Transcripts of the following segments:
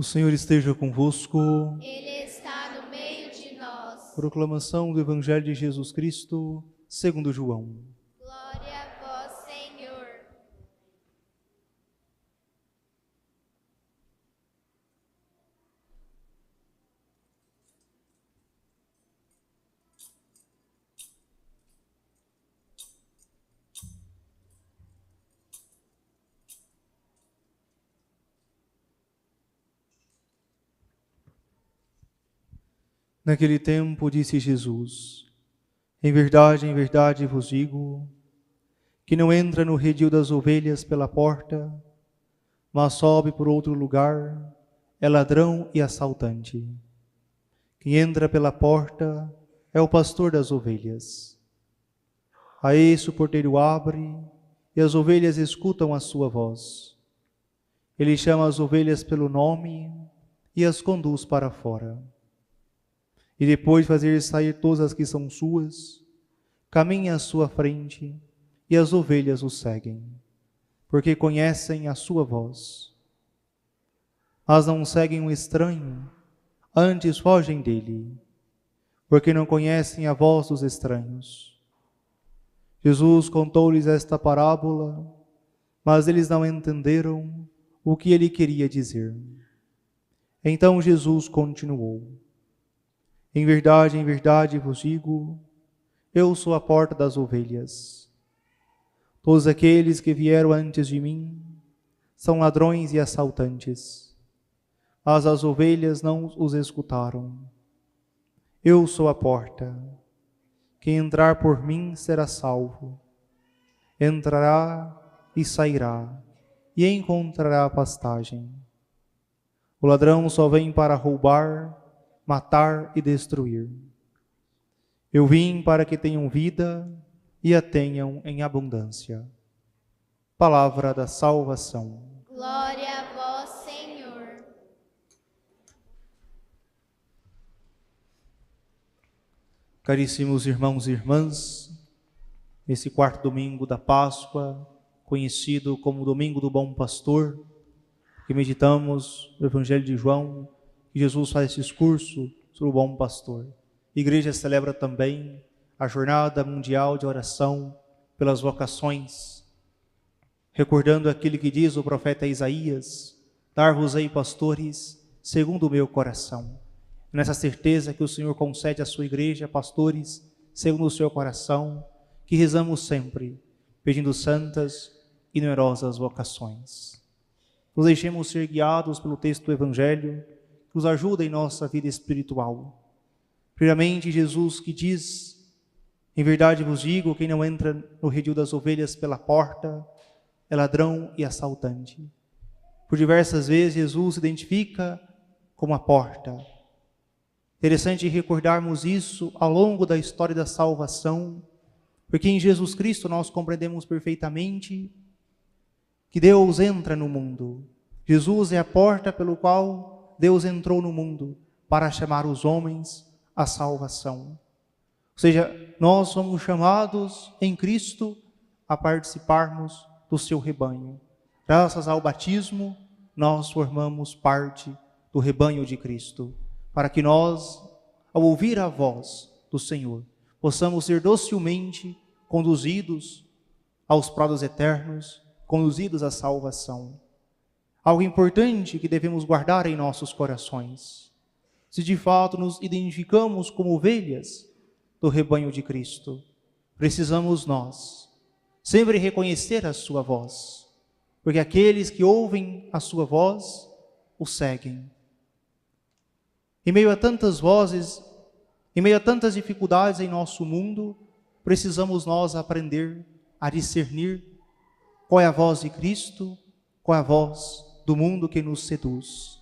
O Senhor esteja convosco. Ele está no meio de nós. Proclamação do Evangelho de Jesus Cristo, segundo João. Glória a vós, Senhor. Naquele tempo disse Jesus: em verdade vos digo, que não entra no redil das ovelhas pela porta, mas sobe por outro lugar, é ladrão e assaltante. Quem entra pela porta é o pastor das ovelhas. A esse o porteiro abre, e as ovelhas escutam a sua voz. Ele chama as ovelhas pelo nome e as conduz para fora. E depois de fazer sair todas as que são suas, caminha à sua frente, e as ovelhas o seguem, porque conhecem a sua voz. Mas não seguem um estranho, antes fogem dele, porque não conhecem a voz dos estranhos. Jesus contou-lhes esta parábola, mas eles não entenderam o que ele queria dizer. Então Jesus continuou: em verdade vos digo, eu sou a porta das ovelhas. Todos aqueles que vieram antes de mim são ladrões e assaltantes, mas as ovelhas não os escutaram. Eu sou a porta. Quem entrar por mim será salvo. Entrará e sairá, e encontrará pastagem. O ladrão só vem para roubar, matar e destruir. Eu vim para que tenham vida e a tenham em abundância. Palavra da salvação. Glória a vós, Senhor. Caríssimos irmãos e irmãs, nesse quarto domingo da Páscoa, conhecido como Domingo do Bom Pastor, que meditamos no Evangelho de João, que Jesus faz esse discurso sobre o bom pastor. A igreja celebra também a Jornada Mundial de Oração pelas Vocações, recordando aquilo que diz o profeta Isaías: dar-vos-ei pastores segundo o meu coração. Nessa certeza que o Senhor concede à sua igreja pastores segundo o seu coração, que rezamos sempre, pedindo santas e numerosas vocações. Nos deixemos ser guiados pelo texto do Evangelho, que nos ajuda em nossa vida espiritual. Primeiramente, Jesus que diz: em verdade vos digo, quem não entra no redil das ovelhas pela porta é ladrão e assaltante. Por diversas vezes Jesus se identifica como a porta. Interessante recordarmos isso ao longo da história da salvação, porque em Jesus Cristo nós compreendemos perfeitamente que Deus entra no mundo. Jesus é a porta pelo qual Deus entrou no mundo para chamar os homens à salvação. Ou seja, nós somos chamados em Cristo a participarmos do seu rebanho. Graças ao batismo, nós formamos parte do rebanho de Cristo, para que nós, ao ouvir a voz do Senhor, possamos ser docilmente conduzidos aos prados eternos, conduzidos à salvação. Algo importante que devemos guardar em nossos corações. Se de fato nos identificamos como ovelhas do rebanho de Cristo, precisamos nós sempre reconhecer a sua voz, porque aqueles que ouvem a sua voz o seguem. Em meio a tantas vozes, em meio a tantas dificuldades em nosso mundo, precisamos nós aprender a discernir qual é a voz de Cristo, qual é a voz do mundo que nos seduz.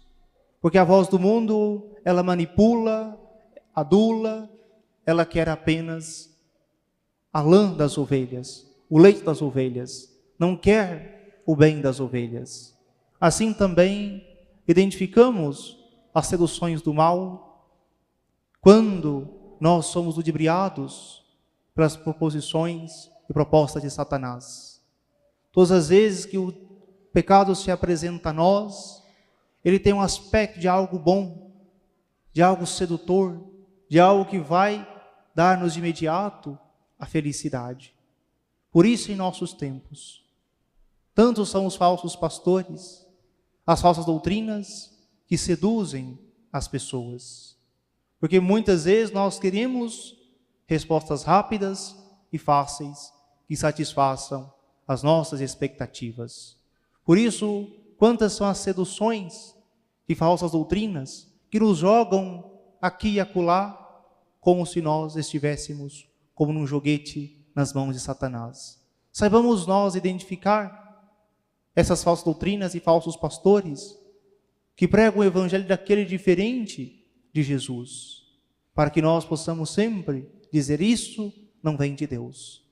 Porque a voz do mundo, ela manipula, adula, ela quer apenas a lã das ovelhas, o leite das ovelhas, não quer o bem das ovelhas. Assim também identificamos as seduções do mal quando nós somos ludibriados pelas proposições e propostas de Satanás. Todas as vezes que o pecado se apresenta a nós, ele tem um aspecto de algo bom, de algo sedutor, de algo que vai dar-nos de imediato a felicidade. Por isso, em nossos tempos, tantos são os falsos pastores, as falsas doutrinas que seduzem as pessoas. Porque muitas vezes nós queremos respostas rápidas e fáceis que satisfaçam as nossas expectativas. Por isso, quantas são as seduções de falsas doutrinas que nos jogam aqui e acolá como se nós estivéssemos como num joguete nas mãos de Satanás. Saibamos nós identificar essas falsas doutrinas e falsos pastores que pregam o evangelho daquele diferente de Jesus, para que nós possamos sempre dizer: isso não vem de Deus,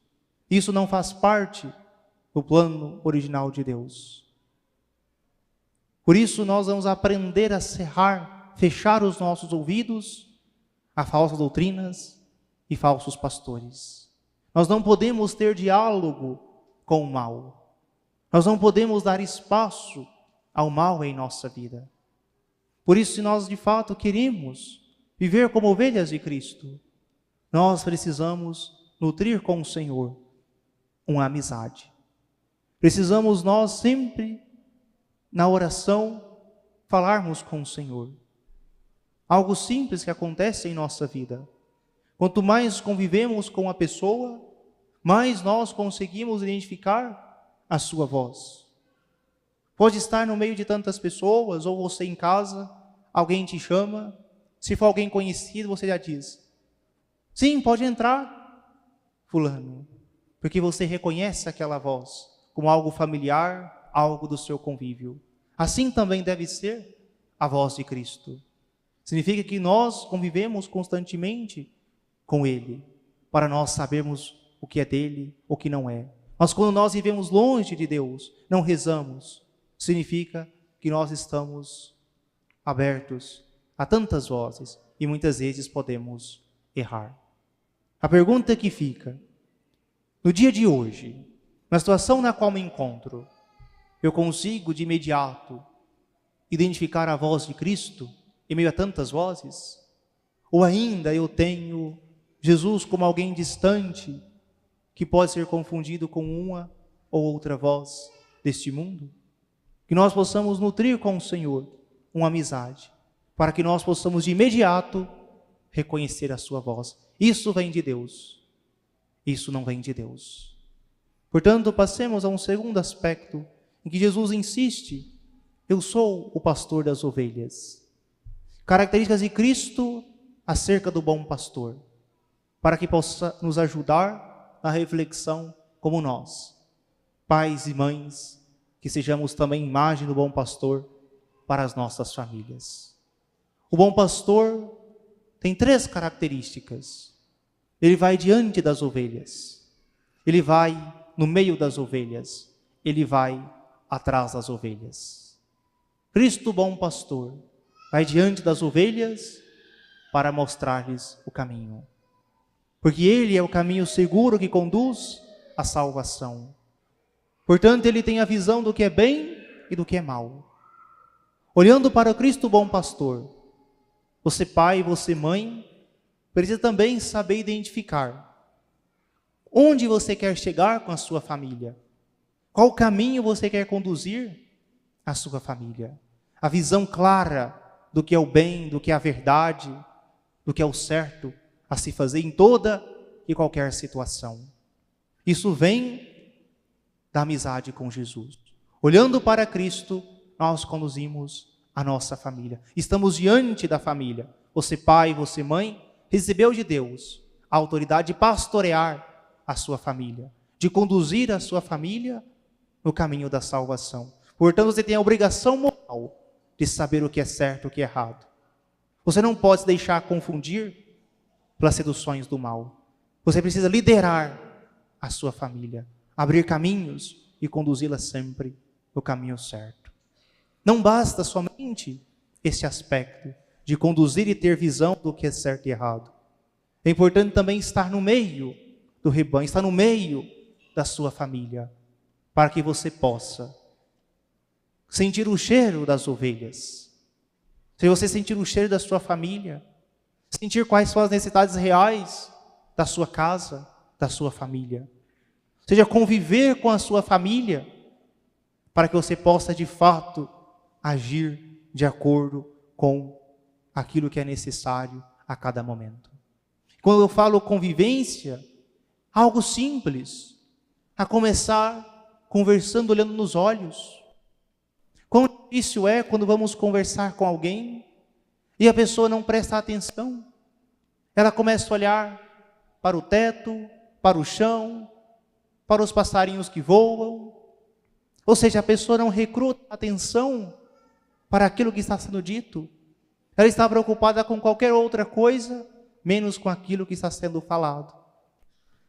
isso não faz parte do plano original de Deus. Por isso nós vamos aprender a cerrar, fechar os nossos ouvidos a falsas doutrinas e falsos pastores. Nós não podemos ter diálogo com o mal. Nós não podemos dar espaço ao mal em nossa vida. Por isso, se nós de fato queremos viver como ovelhas de Cristo, nós precisamos nutrir com o Senhor uma amizade. Precisamos nós sempre, na oração, falarmos com o Senhor. Algo simples que acontece em nossa vida. Quanto mais convivemos com a pessoa, mais nós conseguimos identificar a sua voz. Pode estar no meio de tantas pessoas, ou você em casa, alguém te chama. Se for alguém conhecido, você já diz: sim, pode entrar, fulano. Porque você reconhece aquela voz como algo familiar, algo do seu convívio. Assim também deve ser a voz de Cristo. Significa que nós convivemos constantemente com Ele, para nós sabermos o que é dele, o que não é. Mas quando nós vivemos longe de Deus, não rezamos, significa que nós estamos abertos a tantas vozes e muitas vezes podemos errar. A pergunta que fica: no dia de hoje, na situação na qual me encontro, eu consigo de imediato identificar a voz de Cristo em meio a tantas vozes? Ou ainda eu tenho Jesus como alguém distante, que pode ser confundido com uma ou outra voz deste mundo? Que nós possamos nutrir com o Senhor uma amizade, para que nós possamos de imediato reconhecer a sua voz. Isso vem de Deus, isso não vem de Deus. Portanto, passemos a um segundo aspecto, em que Jesus insiste: eu sou o pastor das ovelhas. Características de Cristo acerca do bom pastor, para que possa nos ajudar na reflexão como nós, pais e mães, que sejamos também imagem do bom pastor para as nossas famílias. O bom pastor tem 3 características. Ele vai diante das ovelhas, ele vai no meio das ovelhas, ele vai atrás das ovelhas. Cristo, bom pastor, vai diante das ovelhas para mostrar-lhes o caminho. Porque Ele é o caminho seguro que conduz à salvação. Portanto, Ele tem a visão do que é bem e do que é mal. Olhando para o Cristo bom pastor, você pai, você mãe, precisa também saber identificar onde você quer chegar com a sua família. Qual caminho você quer conduzir a sua família? A visão clara do que é o bem, do que é a verdade, do que é o certo a se fazer em toda e qualquer situação. Isso vem da amizade com Jesus. Olhando para Cristo, nós conduzimos a nossa família. Estamos diante da família. Você pai, você mãe, recebeu de Deus a autoridade de pastorear a sua família, de conduzir a sua família no caminho da salvação. Portanto, você tem a obrigação moral de saber o que é certo e o que é errado. Você não pode se deixar confundir pelas seduções do mal. Você precisa liderar a sua família, abrir caminhos e conduzi-la sempre no caminho certo. Não basta somente esse aspecto de conduzir e ter visão do que é certo e errado. É importante também estar no meio do rebanho, estar no meio da sua família, para que você possa sentir o cheiro das ovelhas. Se você sentir o cheiro da sua família, sentir quais são as necessidades reais da sua casa, da sua família. Seja conviver com a sua família, para que você possa de fato agir de acordo com aquilo que é necessário a cada momento. Quando eu falo convivência, algo simples, a começar conversando olhando nos olhos. Quão difícil é quando vamos conversar com alguém e a pessoa não presta atenção. Ela começa a olhar para o teto, para o chão, para os passarinhos que voam. Ou seja, a pessoa não recruta atenção para aquilo que está sendo dito. Ela está preocupada com qualquer outra coisa, menos com aquilo que está sendo falado.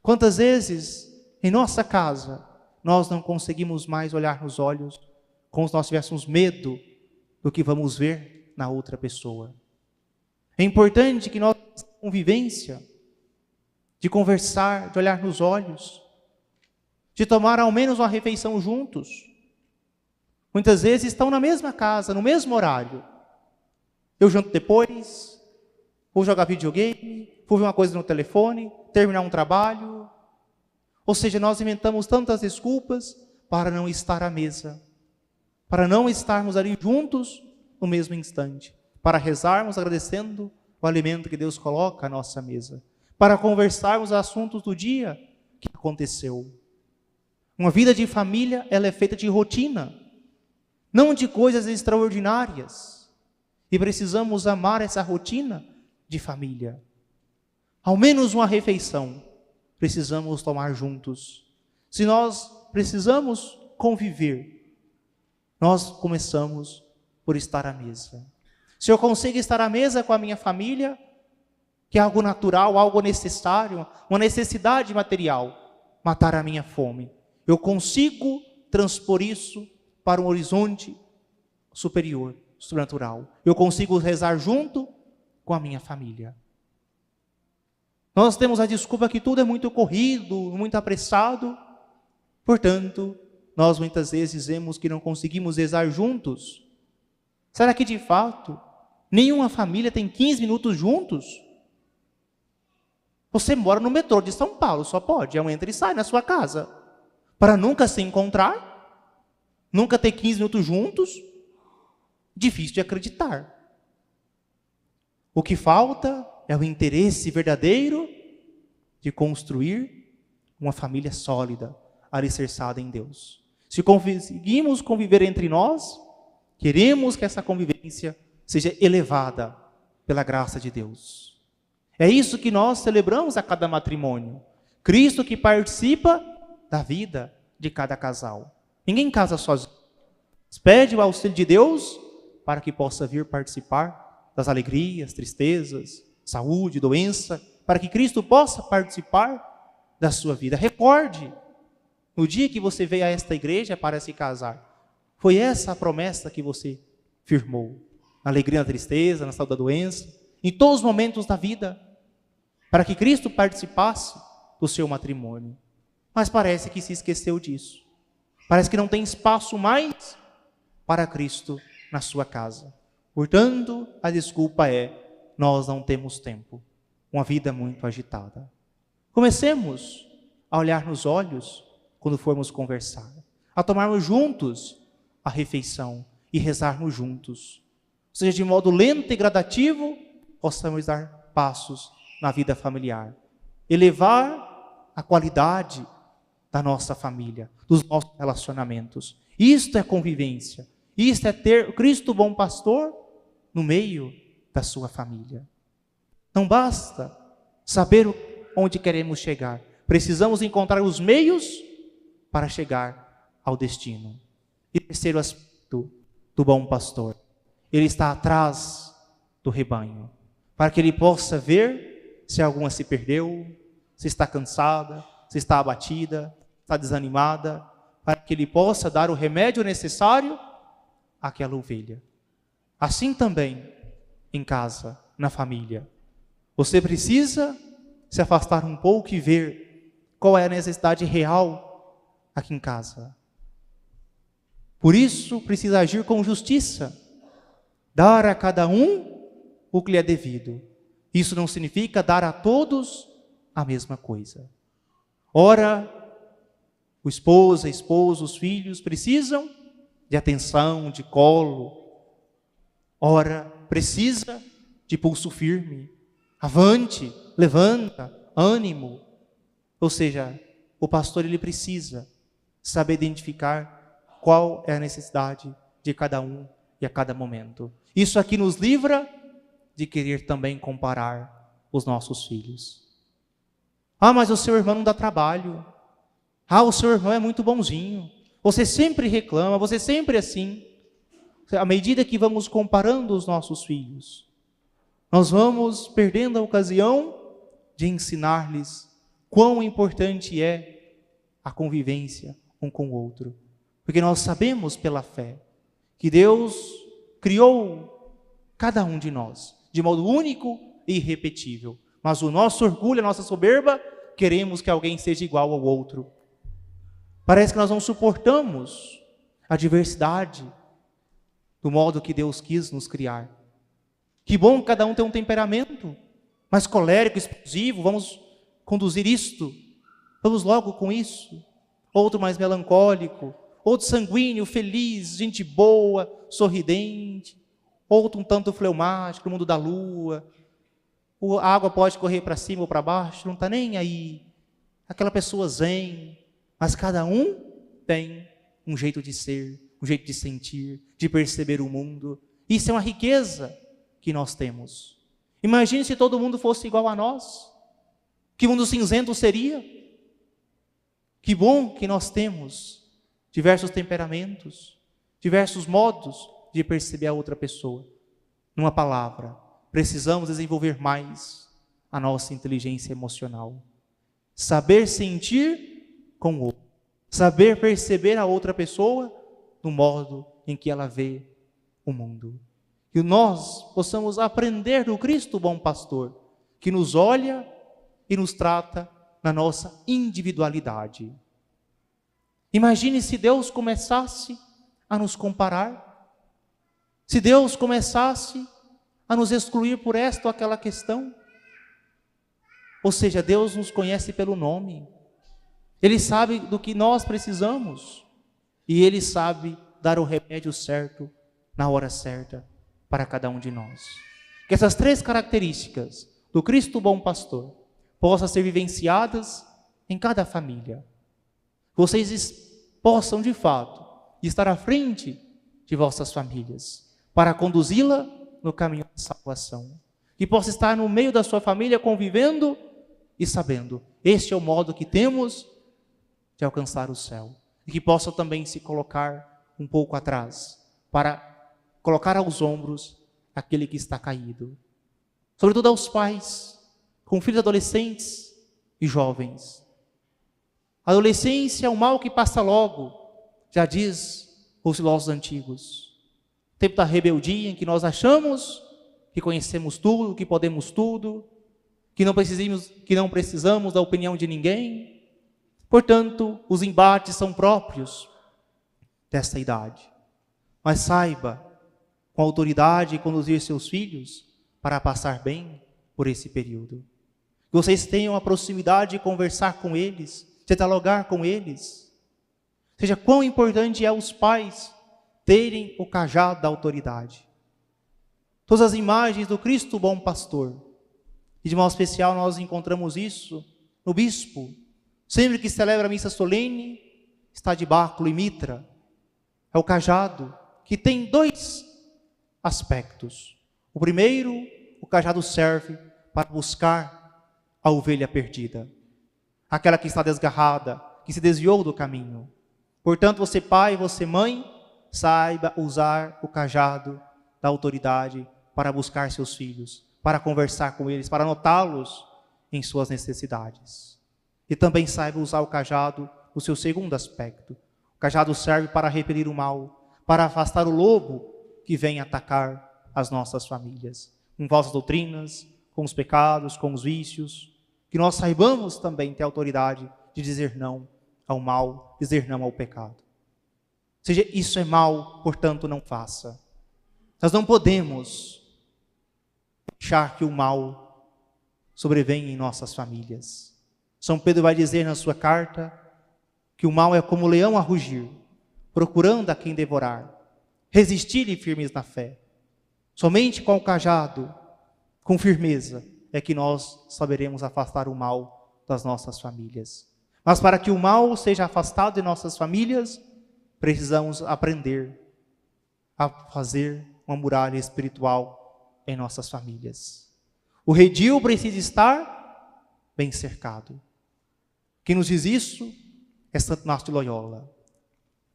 Quantas vezes, em nossa casa, nós não conseguimos mais olhar nos olhos, como se nós tivéssemos medo do que vamos ver na outra pessoa. É importante que nós tenhamos convivência, de conversar, de olhar nos olhos, de tomar ao menos uma refeição juntos. Muitas vezes estão na mesma casa, no mesmo horário. Eu janto depois, vou jogar videogame, vou ver uma coisa no telefone, terminar um trabalho. Ou seja, nós inventamos tantas desculpas para não estar à mesa, para não estarmos ali juntos no mesmo instante, para rezarmos agradecendo o alimento que Deus coloca à nossa mesa, para conversarmos assuntos do dia que aconteceu. Uma vida de família, ela é feita de rotina, não de coisas extraordinárias. E precisamos amar essa rotina de família. Ao menos uma refeição precisamos tomar juntos. Se nós precisamos conviver, nós começamos por estar à mesa. Se eu consigo estar à mesa com a minha família, que é algo natural, algo necessário, uma necessidade material, matar a minha fome, eu consigo transpor isso para um horizonte superior, sobrenatural. Eu consigo rezar junto com a minha família. Nós temos a desculpa que tudo é muito corrido, muito apressado. Portanto, nós muitas vezes dizemos que não conseguimos rezar juntos. Será que de fato nenhuma família tem 15 minutos juntos? Você mora no metrô de São Paulo, só pode, é um entra e sai na sua casa. Para nunca se encontrar, nunca ter 15 minutos juntos, difícil de acreditar. O que falta é o interesse verdadeiro de construir uma família sólida, alicerçada em Deus. Se conseguimos conviver entre nós, queremos que essa convivência seja elevada pela graça de Deus. É isso que nós celebramos a cada matrimônio. Cristo que participa da vida de cada casal. Ninguém casa sozinho. Pede o auxílio de Deus para que possa vir participar das alegrias, tristezas, saúde, doença, para que Cristo possa participar da sua vida. Recorde, no dia que você veio a esta igreja para se casar, foi essa a promessa que você firmou. Na alegria, na tristeza, na saúde da doença, em todos os momentos da vida, para que Cristo participasse do seu matrimônio. Mas parece que se esqueceu disso. Parece que não tem espaço mais para Cristo na sua casa. Portanto, a desculpa é: nós não temos tempo. Uma vida muito agitada. Comecemos a olhar nos olhos quando formos conversar, a tomarmos juntos a refeição e rezarmos juntos. Ou seja, de modo lento e gradativo, possamos dar passos na vida familiar. Elevar a qualidade da nossa família, dos nossos relacionamentos. Isto é convivência. Isto é ter Cristo bom pastor no meio da sua família. Não basta saber onde queremos chegar. Precisamos encontrar os meios para chegar ao destino. E terceiro aspecto do bom pastor. Ele está atrás do rebanho, para que ele possa ver se alguma se perdeu, se está cansada, se está abatida, está desanimada, para que ele possa dar o remédio necessário àquela ovelha. Assim também em casa, na família. Você precisa se afastar um pouco e ver qual é a necessidade real aqui em casa. Por isso, precisa agir com justiça, dar a cada um o que lhe é devido. Isso não significa dar a todos a mesma coisa. Ora, o esposo, a esposa, os filhos precisam de atenção, de colo. Ora, precisa de pulso firme. Avante, levanta, ânimo. Ou seja, o pastor ele precisa saber identificar qual é a necessidade de cada um e a cada momento. Isso aqui nos livra de querer também comparar os nossos filhos. Ah, mas o seu irmão não dá trabalho. Ah, o seu irmão é muito bonzinho. Você sempre reclama, você sempre é assim. À medida que vamos comparando os nossos filhos, nós vamos perdendo a ocasião de ensinar-lhes quão importante é a convivência um com o outro. Porque nós sabemos pela fé que Deus criou cada um de nós de modo único e irrepetível. Mas o nosso orgulho, a nossa soberba, queremos que alguém seja igual ao outro. Parece que nós não suportamos a diversidade do modo que Deus quis nos criar. Que bom que cada um tem um temperamento mais colérico, explosivo, vamos conduzir isto, vamos logo com isso. Outro mais melancólico, outro sanguíneo, feliz, gente boa, sorridente, outro um tanto fleumático, no mundo da lua. A água pode correr para cima ou para baixo, não está nem aí. Aquela pessoa zen, mas cada um tem um jeito de ser, um jeito de sentir, de perceber o mundo. Isso é uma riqueza que nós temos. Imagine se todo mundo fosse igual a nós. Que mundo cinzento seria? Que bom que nós temos diversos temperamentos, diversos modos de perceber a outra pessoa. Numa palavra, precisamos desenvolver mais a nossa inteligência emocional. Saber sentir com o outro. Saber perceber a outra pessoa no modo em que ela vê o mundo. Que nós possamos aprender do Cristo bom pastor, que nos olha e nos trata na nossa individualidade. Imagine se Deus começasse a nos comparar, se Deus começasse a nos excluir por esta ou aquela questão. Ou seja, Deus nos conhece pelo nome, Ele sabe do que nós precisamos e Ele sabe dar o remédio certo na hora certa para cada um de nós. Que essas três características do Cristo bom pastor possam ser vivenciadas em cada família. Vocês possam de fato estar à frente de vossas famílias para conduzi-la no caminho da salvação. Que possa estar no meio da sua família convivendo e sabendo, este é o modo que temos de alcançar o céu. E que possa também se colocar um pouco atrás para colocar aos ombros aquele que está caído. Sobretudo aos pais, com filhos adolescentes e jovens. A adolescência é um mal que passa logo, já diz os filósofos antigos. Tempo da rebeldia em que nós achamos que conhecemos tudo, que podemos tudo, que não precisamos da opinião de ninguém. Portanto, os embates são próprios desta idade. Mas saiba, com autoridade, conduzir seus filhos para passar bem por esse período. Que vocês tenham a proximidade de conversar com eles, de dialogar com eles. Seja quão importante é os pais terem o cajado da autoridade. Todas as imagens do Cristo bom pastor, e de modo especial nós encontramos isso no bispo, sempre que celebra a missa solene, está de báculo e mitra. É o cajado que tem dois aspectos. O primeiro, o cajado serve para buscar a ovelha perdida, aquela que está desgarrada, que se desviou do caminho. Portanto, você pai, você mãe, saiba usar o cajado da autoridade para buscar seus filhos, para conversar com eles, para notá-los em suas necessidades. E também saiba usar o cajado no seu segundo aspecto. O cajado serve para repelir o mal, para afastar o lobo que vem atacar as nossas famílias, com falsas doutrinas, com os pecados, com os vícios. Que nós saibamos também ter autoridade de dizer não ao mal, dizer não ao pecado. seja, isso é mal, portanto não faça. Nós não podemos deixar que o mal sobrevenha em nossas famílias. São Pedro vai dizer na sua carta que o mal é como o leão a rugir, procurando a quem devorar. Resistir-lhe firmes na fé. Somente com o cajado, com firmeza, é que nós saberemos afastar o mal das nossas famílias. Mas para que o mal seja afastado de nossas famílias, precisamos aprender a fazer uma muralha espiritual em nossas famílias. O redil precisa estar bem cercado. Quem nos diz isso é Santo Inácio de Loyola.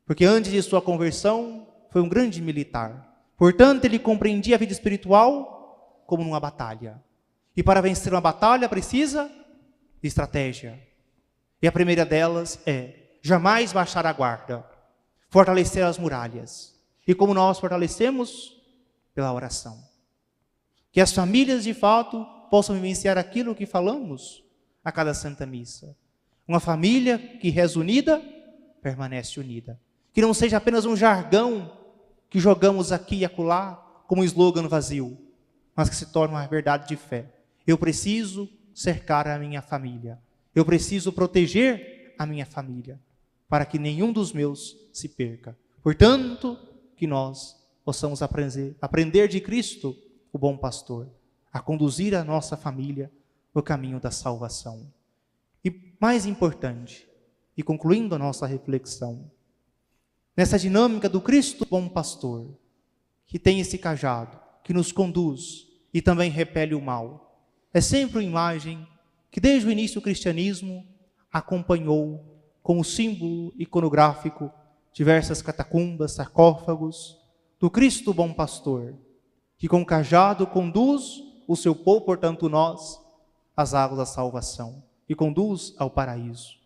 Porque antes de sua conversão, foi um grande militar. Portanto, ele compreendia a vida espiritual como numa batalha. E para vencer uma batalha precisa de estratégia. E a primeira delas é jamais baixar a guarda, fortalecer as muralhas. E como nós fortalecemos? Pela oração. Que as famílias de fato possam vivenciar aquilo que falamos a cada Santa Missa. Uma família que reza unida, permanece unida. Que não seja apenas um jargão que jogamos aqui e acolá como um slogan vazio, mas que se torne uma verdade de fé. Eu preciso cercar a minha família. Eu preciso proteger a minha família, para que nenhum dos meus se perca. Portanto, que nós possamos aprender de Cristo, o bom pastor, a conduzir a nossa família no caminho da salvação. E mais importante, e concluindo a nossa reflexão, nessa dinâmica do Cristo bom pastor, que tem esse cajado, que nos conduz e também repele o mal, é sempre uma imagem que desde o início do cristianismo acompanhou como símbolo iconográfico diversas catacumbas, sarcófagos, do Cristo bom pastor, que com o cajado conduz o seu povo, portanto nós, às águas da salvação, e conduz ao paraíso.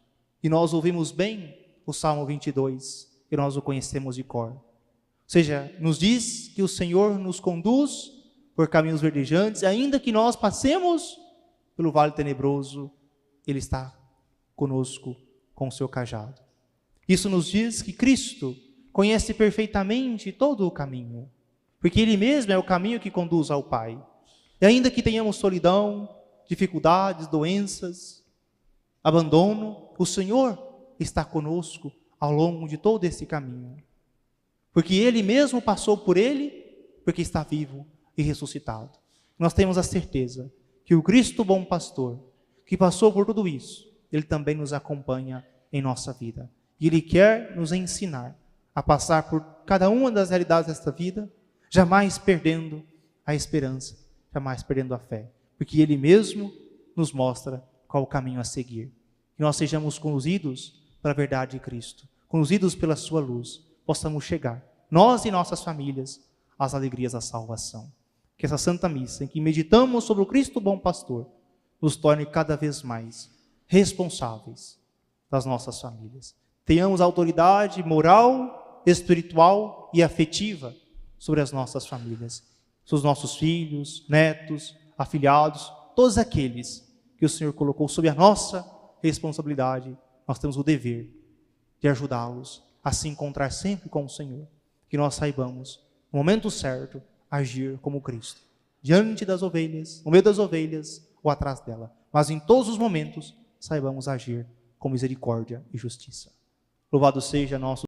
E nós ouvimos bem o Salmo 22, e nós o conhecemos de cor. Ou seja, nos diz que o Senhor nos conduz por caminhos verdejantes, ainda que nós passemos pelo vale tenebroso, Ele está conosco com o seu cajado. Isso nos diz que Cristo conhece perfeitamente todo o caminho, porque Ele mesmo é o caminho que conduz ao Pai. E ainda que tenhamos solidão, dificuldades, doenças, abandono, o Senhor está conosco ao longo de todo esse caminho. Porque Ele mesmo passou por ele, porque está vivo e ressuscitado. Nós temos a certeza que o Cristo bom pastor, que passou por tudo isso, Ele também nos acompanha em nossa vida. E Ele quer nos ensinar a passar por cada uma das realidades desta vida, jamais perdendo a esperança, jamais perdendo a fé. Porque Ele mesmo nos mostra qual o caminho a seguir. Que nós sejamos conduzidos pela verdade de Cristo, conduzidos pela sua luz, possamos chegar, nós e nossas famílias, às alegrias da salvação. Que essa Santa Missa, em que meditamos sobre o Cristo bom pastor, nos torne cada vez mais responsáveis das nossas famílias. Tenhamos autoridade moral, espiritual e afetiva sobre as nossas famílias, sobre os nossos filhos, netos, afilhados, todos aqueles que o Senhor colocou sob a nossa responsabilidade. Nós temos o dever de ajudá-los a se encontrar sempre com o Senhor. Que nós saibamos, no momento certo, agir como Cristo. Diante das ovelhas, no meio das ovelhas ou atrás dela. Mas em todos os momentos, saibamos agir com misericórdia e justiça. Louvado seja nosso